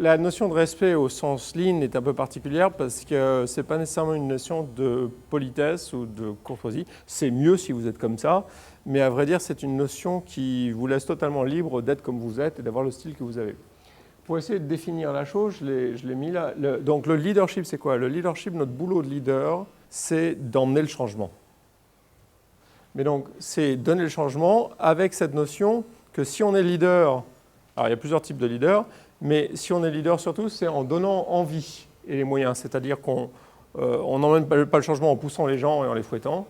la notion de respect au sens lean est un peu particulière parce que ce n'est pas nécessairement une notion de politesse ou de courtoisie. C'est mieux si vous êtes comme ça, mais à vrai dire, c'est une notion qui vous laisse totalement libre d'être comme vous êtes et d'avoir le style que vous avez. Pour essayer de définir la chose, je l'ai mis là. Donc le leadership, c'est quoi? Le leadership, notre boulot de leader, c'est d'emmener le changement. Mais donc, c'est donner le changement avec cette notion que si on est leader, alors il y a plusieurs types de leaders, mais si on est leader surtout, c'est en donnant envie et les moyens. C'est-à-dire qu'on n'emmène pas le changement en poussant les gens et en les fouettant,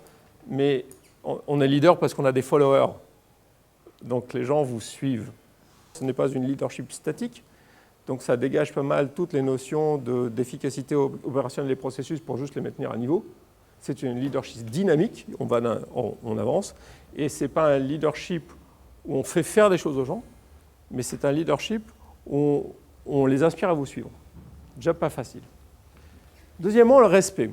mais on est leader parce qu'on a des followers. Donc les gens vous suivent. Ce n'est pas une leadership statique, donc ça dégage pas mal toutes les notions d'efficacité opérationnelle des processus pour juste les maintenir à niveau. C'est une leadership dynamique, on avance, et ce n'est pas un leadership où on fait faire des choses aux gens, mais c'est un leadership où on les inspire à vous suivre. Déjà pas facile. Deuxièmement, le respect.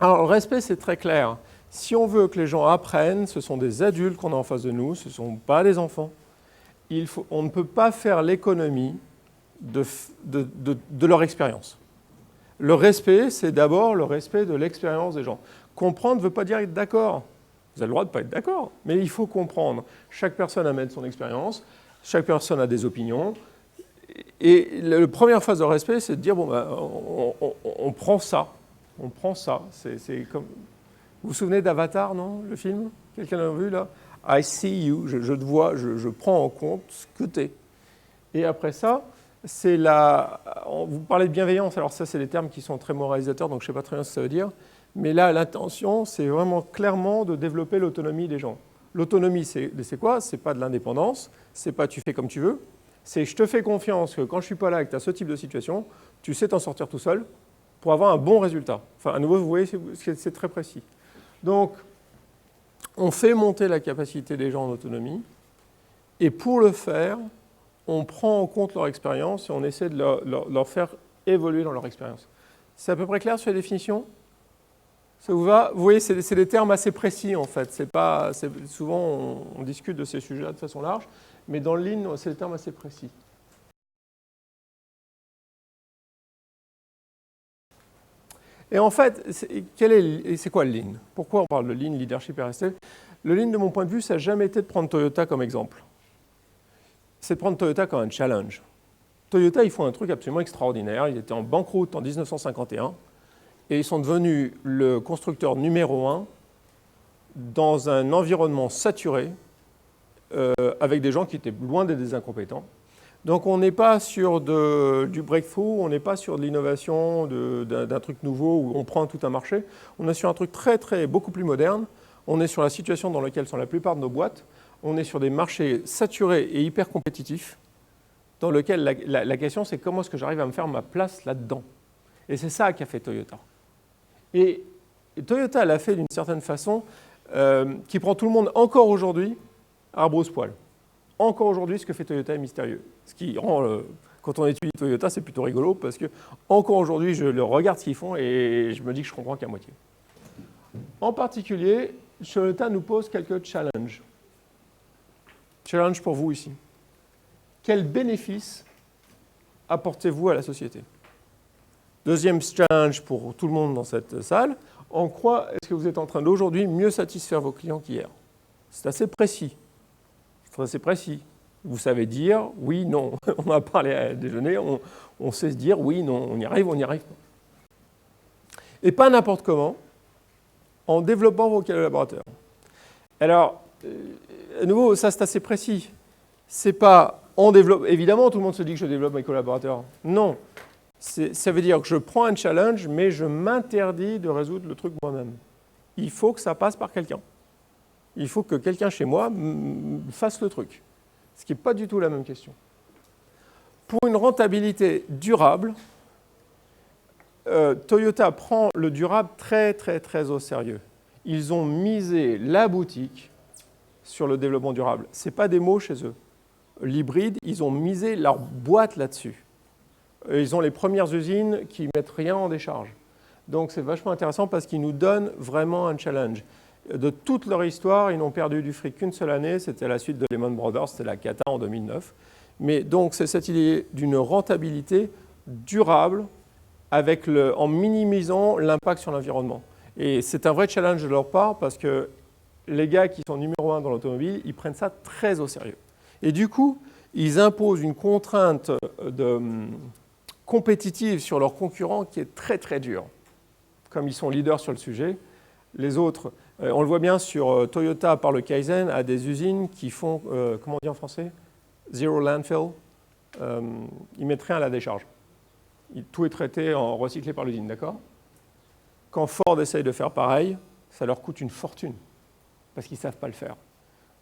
Alors le respect, c'est très clair. Si on veut que les gens apprennent, ce sont des adultes qu'on a en face de nous, ce ne sont pas des enfants. On ne peut pas faire l'économie de leur expérience. Le respect, c'est d'abord le respect de l'expérience des gens. Comprendre ne veut pas dire être d'accord. Vous avez le droit de ne pas être d'accord, mais il faut comprendre. Chaque personne amène son expérience, chaque personne a des opinions. Et la première phase de respect, c'est de dire, bon, ben, on prend ça. On prend ça. C'est comme... Vous vous souvenez d'Avatar, non, le film? Quelqu'un l'a vu, là? I see you, je te vois, je prends en compte ce que tu es. Et après ça, c'est vous parlez de bienveillance, alors ça, c'est des termes qui sont très moralisateurs, donc je ne sais pas très bien ce que ça veut dire. Mais là, l'intention, c'est vraiment clairement de développer l'autonomie des gens. L'autonomie, c'est quoi? C'est pas de l'indépendance, c'est pas tu fais comme tu veux, c'est je te fais confiance que quand je ne suis pas là et que tu as ce type de situation, tu sais t'en sortir tout seul pour avoir un bon résultat. Enfin, à nouveau, vous voyez, c'est très précis. Donc, on fait monter la capacité des gens en autonomie, et pour le faire, on prend en compte leur expérience et on essaie de leur faire évoluer dans leur expérience. C'est à peu près clair sur la définition? Ça vous va? Vous voyez, c'est des termes assez précis en fait. Souvent, on discute de ces sujets-là de façon large, mais dans le Lean, c'est des termes assez précis. Et en fait, c'est quoi le Lean? Pourquoi on parle de Lean, leadership et RSE? Le Lean, de mon point de vue, ça n'a jamais été de prendre Toyota comme exemple. C'est de prendre Toyota comme un challenge. Toyota, ils font un truc absolument extraordinaire. Ils étaient en banqueroute en 1951 et ils sont devenus le constructeur numéro 1 dans un environnement saturé avec des gens qui étaient loin d'être des incompétents. Donc on n'est pas sur du breakthrough, on n'est pas sur de l'innovation, d'un truc nouveau où on prend tout un marché. On est sur un truc beaucoup plus moderne. On est sur la situation dans laquelle sont la plupart de nos boîtes. On est sur des marchés saturés et hyper compétitifs dans lesquels la question c'est comment est-ce que j'arrive à me faire ma place là-dedans. Et c'est ça qu'a fait Toyota. Et Toyota l'a fait d'une certaine façon qui prend tout le monde encore aujourd'hui à rebrousse-poil. Encore aujourd'hui, ce que fait Toyota est mystérieux. Ce qui rend, quand on étudie Toyota, c'est plutôt rigolo parce que encore aujourd'hui, je regarde ce qu'ils font et je me dis que je comprends qu'à moitié. En particulier, Toyota nous pose quelques challenges. Challenge pour vous ici. Quel bénéfice apportez-vous à la société? Deuxième challenge pour tout le monde dans cette salle. En quoi est-ce que vous êtes en train d'aujourd'hui mieux satisfaire vos clients qu'hier? C'est assez précis. C'est assez précis. Vous savez dire oui, non. On a parlé à déjeuner, on sait se dire oui, non. On y arrive pas. Et pas n'importe comment, en développant vos collaborateurs. Alors, à nouveau, ça c'est assez précis. C'est pas on développe. Évidemment, tout le monde se dit que je développe mes collaborateurs. Non. Ça veut dire que je prends un challenge, mais je m'interdis de résoudre le truc moi-même. Il faut que ça passe par quelqu'un. Il faut que quelqu'un chez moi fasse le truc. Ce qui n'est pas du tout la même question. Pour une rentabilité durable, Toyota prend le durable très au sérieux. Ils ont misé la boutique sur le développement durable. Ce n'est pas des mots chez eux. L'hybride, ils ont misé leur boîte là-dessus. Ils ont les premières usines qui ne mettent rien en décharge. Donc c'est vachement intéressant parce qu'ils nous donnent vraiment un challenge. De toute leur histoire, ils n'ont perdu du fric qu'une seule année, c'était à la suite de Lehman Brothers, c'était la cata en 2009. Mais donc, c'est cette idée d'une rentabilité durable en minimisant l'impact sur l'environnement. Et c'est un vrai challenge de leur part parce que les gars qui sont numéro 1 dans l'automobile, ils prennent ça très au sérieux. Et du coup, ils imposent une contrainte compétitive sur leurs concurrents qui est très très dure. Comme ils sont leaders sur le sujet, les autres, on le voit bien sur Toyota par le Kaizen, a des usines qui font, comment on dit en français? Zero landfill. Ils mettent rien à la décharge. Tout est traité en recyclé par l'usine, d'accord? Quand Ford essaye de faire pareil, ça leur coûte une fortune, parce qu'ils ne savent pas le faire.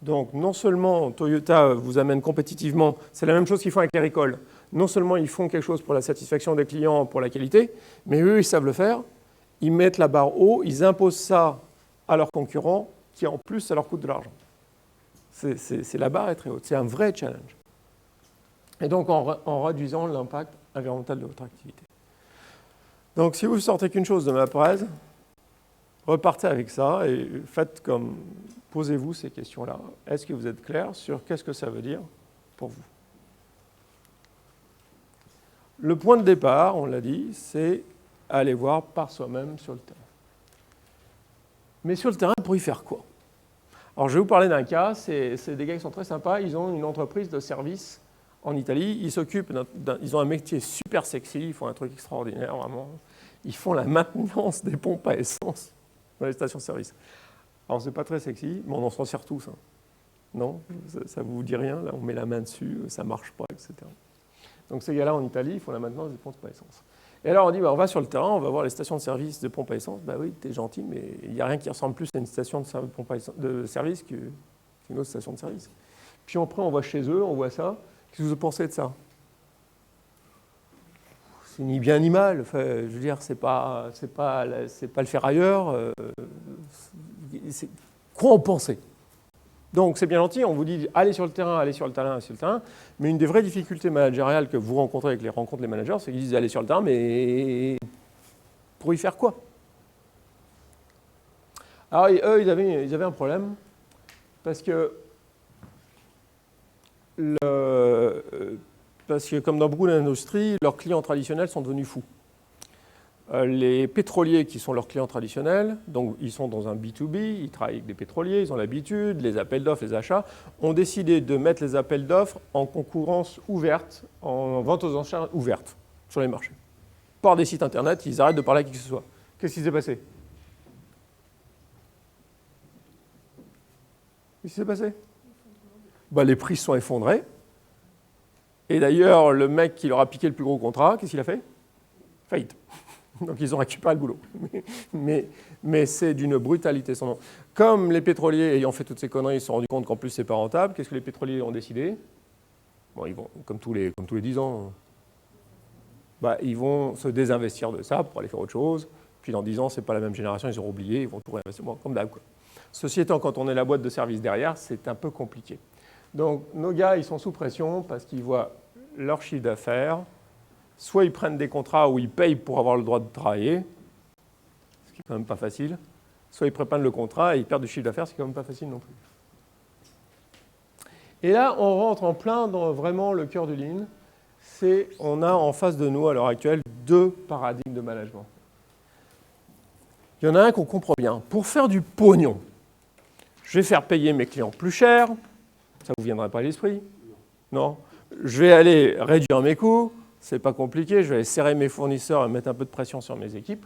Donc, non seulement Toyota vous amène compétitivement, c'est la même chose qu'ils font avec les recalls. Non seulement ils font quelque chose pour la satisfaction des clients, pour la qualité, mais eux, ils savent le faire. Ils mettent la barre haut, ils imposent ça à leurs concurrents, qui en plus, ça leur coûte de l'argent. La barre est très haute, c'est un vrai challenge. Et donc, en réduisant l'impact environnemental de votre activité. Donc, si vous sortez qu'une chose de ma presse, repartez avec ça et faites comme, posez-vous ces questions-là. Est-ce que vous êtes clair sur qu'est-ce que ça veut dire pour vous? Le point de départ, on l'a dit, c'est aller voir par soi-même sur le terrain. Mais sur le terrain, pour y faire quoi? Alors, je vais vous parler d'un cas, c'est des gars qui sont très sympas, ils ont une entreprise de service en Italie, ils ont un métier super sexy, ils font un truc extraordinaire, vraiment. Ils font la maintenance des pompes à essence dans les stations-service. Alors, c'est pas très sexy, mais on en s'en sert tous. Hein. Non? Ça vous dit rien? Là, on met la main dessus, ça marche pas, etc. Donc, ces gars-là, en Italie, ils font la maintenance des pompes à essence. Et alors, on dit, on va sur le terrain, on va voir les stations de service de pompes à essence. Bah oui, t'es gentil, mais il n'y a rien qui ressemble plus à une station de service qu'une autre station de service. Puis après, on va chez eux, on voit ça. Qu'est-ce que vous pensez de ça? C'est ni bien ni mal. Enfin, je veux dire, c'est pas le ferrailleur. Quoi en penser? Donc, c'est bien gentil, on vous dit allez sur le terrain, allez sur le terrain, allez sur le terrain. Mais une des vraies difficultés managériales que vous rencontrez avec les rencontres des managers, c'est qu'ils disent allez sur le terrain, mais pour y faire quoi? Alors, eux, ils avaient un problème parce que comme dans beaucoup d'industries, leurs clients traditionnels sont devenus fous. Les pétroliers qui sont leurs clients traditionnels, donc ils sont dans un B2B, ils travaillent avec des pétroliers, ils ont l'habitude, les appels d'offres, les achats, ont décidé de mettre les appels d'offres en concurrence ouverte, en vente aux enchères ouverte sur les marchés. Par des sites internet, ils arrêtent de parler à qui que ce soit. Qu'est-ce qui s'est passé? Qu'est-ce qui s'est passé? Les prix se sont effondrés. Et d'ailleurs, le mec qui leur a piqué le plus gros contrat, qu'est-ce qu'il a fait? Faillite. Donc ils ont récupéré le boulot. Mais c'est d'une brutalité sans nom. Comme les pétroliers ayant fait toutes ces conneries, ils se sont rendus compte qu'en plus c'est pas rentable, qu'est-ce que les pétroliers ont décidé? Ils vont, comme tous les 10 ans, ils vont se désinvestir de ça pour aller faire autre chose. Puis dans 10 ans, c'est pas la même génération, ils auront oublié, ils vont tout réinvestir, comme d'hab. Ceci étant, quand on est la boîte de service derrière, c'est un peu compliqué. Donc nos gars, ils sont sous pression parce qu'ils voient leur chiffre d'affaires. Soit ils prennent des contrats où ils payent pour avoir le droit de travailler, ce qui est quand même pas facile. Soit ils prépandent le contrat et ils perdent du chiffre d'affaires, ce qui est quand même pas facile non plus. Et là, on rentre en plein dans vraiment le cœur du Lean. On a en face de nous, à l'heure actuelle, 2 paradigmes de management. Il y en a un qu'on comprend bien. Pour faire du pognon, je vais faire payer mes clients plus cher. Ça ne vous viendrait pas à l'esprit? Non. Je vais aller réduire mes coûts. C'est pas compliqué. Je vais aller serrer mes fournisseurs et mettre un peu de pression sur mes équipes.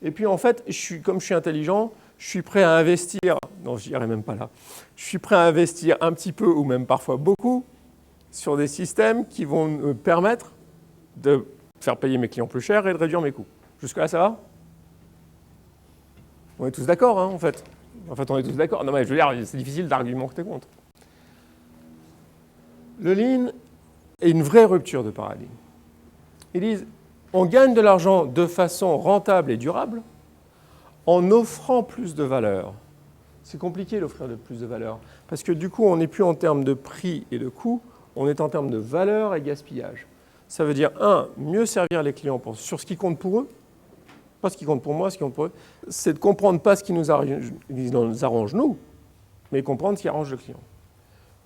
Et puis, en fait, comme je suis intelligent, je suis prêt à investir. Non, je n'irai même pas là. Je suis prêt à investir un petit peu ou même parfois beaucoup sur des systèmes qui vont me permettre de faire payer mes clients plus cher et de réduire mes coûts. Jusque-là, ça va? On est tous d'accord, hein, en fait. En fait, on est tous d'accord. Non, mais je veux dire, c'est difficile d'argumenter contre. Le Lean est une vraie rupture de paradigme. Ils disent, on gagne de l'argent de façon rentable et durable en offrant plus de valeur. C'est compliqué d'offrir plus de valeur, parce que du coup, on n'est plus en termes de prix et de coût, on est en termes de valeur et gaspillage. Ça veut dire, mieux servir les clients sur ce qui compte pour eux, pas ce qui compte pour moi, ce qui compte pour eux, c'est de comprendre pas ce qui nous arrange nous, mais comprendre ce qui arrange le client.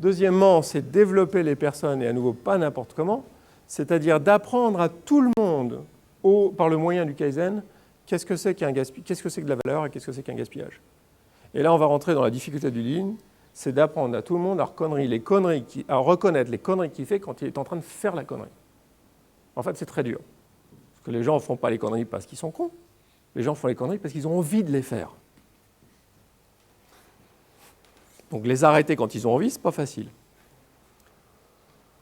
Deuxièmement, c'est développer les personnes, et à nouveau, pas n'importe comment, c'est-à-dire d'apprendre à tout le monde, par le moyen du Kaizen, qu'est-ce que c'est qu'un gaspillage, qu'est-ce que c'est que de la valeur et qu'est-ce que c'est qu'un gaspillage. Et là, on va rentrer dans la difficulté du Lean, c'est d'apprendre à tout le monde à reconnaître les conneries qu'il fait quand il est en train de faire la connerie. En fait, c'est très dur. Parce que les gens ne font pas les conneries parce qu'ils sont cons. Les gens font les conneries parce qu'ils ont envie de les faire. Donc les arrêter quand ils ont envie, ce n'est pas facile.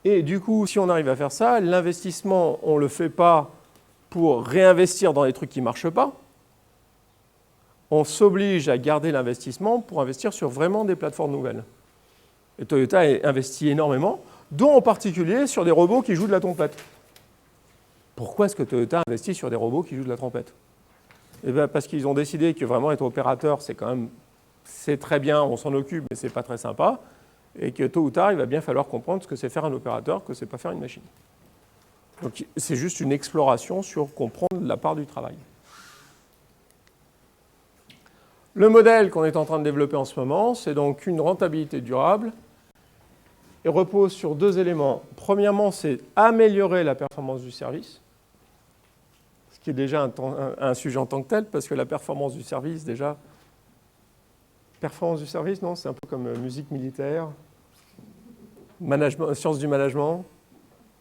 Et du coup, si on arrive à faire ça, l'investissement, on ne le fait pas pour réinvestir dans les trucs qui ne marchent pas. On s'oblige à garder l'investissement pour investir sur vraiment des plateformes nouvelles. Et Toyota a investi énormément, dont en particulier sur des robots qui jouent de la trompette. Pourquoi est-ce que Toyota investit sur des robots qui jouent de la trompette? Eh bien, parce qu'ils ont décidé que vraiment être opérateur, c'est très bien, on s'en occupe, mais ce n'est pas très sympa, et que tôt ou tard, il va bien falloir comprendre ce que c'est faire un opérateur, que ce n'est pas faire une machine. Donc c'est juste une exploration sur comprendre la part du travail. Le modèle qu'on est en train de développer en ce moment, c'est donc une rentabilité durable et repose sur deux éléments. Premièrement, c'est améliorer la performance du service, ce qui est déjà un sujet en tant que tel, parce que la performance du service, déjà, performance du service, non, c'est un peu comme musique militaire, sciences du management,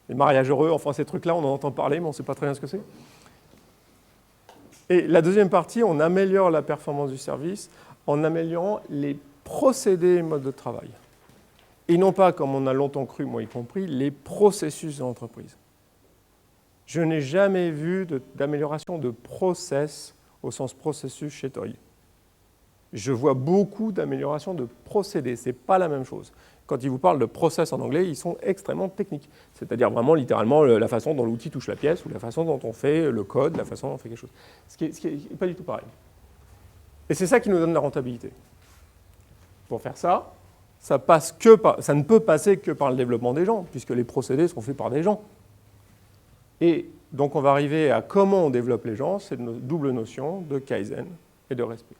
les mariages heureux, enfin ces trucs-là, on en entend parler, mais on ne sait pas très bien ce que c'est. Et la deuxième partie, on améliore la performance du service en améliorant les procédés et modes de travail. Et non pas, comme on a longtemps cru, moi y compris, les processus de l'entreprise. Je n'ai jamais vu d'amélioration de process au sens processus chez Toy. Je vois beaucoup d'amélioration de procédés, ce n'est pas la même chose. Quand ils vous parlent de process en anglais, ils sont extrêmement techniques. C'est-à-dire vraiment, littéralement, la façon dont l'outil touche la pièce ou la façon dont on fait le code, la façon dont on fait quelque chose. Ce qui n'est pas du tout pareil. Et c'est ça qui nous donne la rentabilité. Pour faire ça, ça ne peut passer que par le développement des gens, puisque les procédés sont faits par des gens. Et donc, on va arriver à comment on développe les gens, c'est une double notion de Kaizen et de respect.